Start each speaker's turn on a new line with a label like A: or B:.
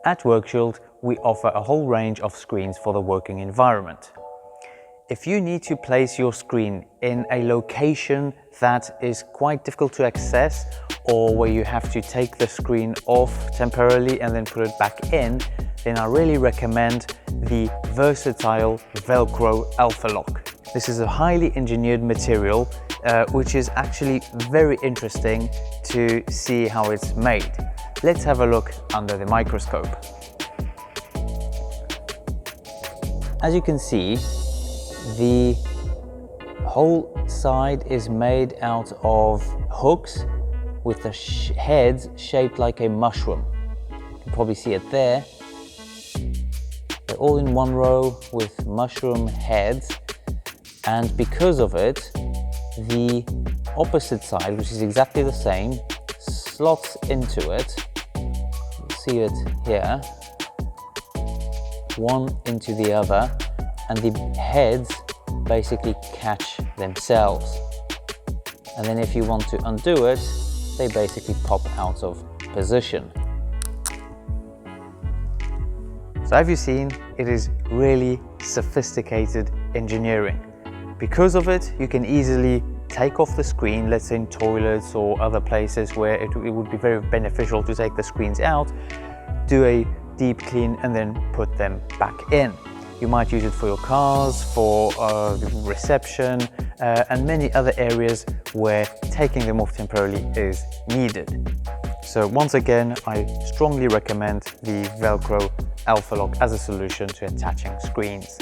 A: At WorkShield, we offer a whole range of screens for the working environment. If you need to place your screen in a location that is quite difficult to access, or where you have to take the screen off temporarily and then put it back in, then I really recommend the versatile Velcro ALFA-LOK. This is a highly engineered material, which is actually very interesting to see how it's made. Let's have a look under the microscope. As you can see, the whole side is made out of hooks with the heads shaped like a mushroom. You can probably see it there. They're all in one row with mushroom heads, and because of it, the opposite side, which is exactly the same, slots into it. You'll see it here, one into the other, and the heads basically catch themselves. And then if you want to undo it, they basically pop out of position. So have you seen, it is really sophisticated engineering. Because of it, you can easily take off the screen, let's say in toilets or other places where it would be very beneficial to take the screens out, do a deep clean and then put them back in. You might use it for your cars, for reception, and many other areas where taking them off temporarily is needed. So once again, I strongly recommend the Velcro ALFA-LOK as a solution to attaching screens.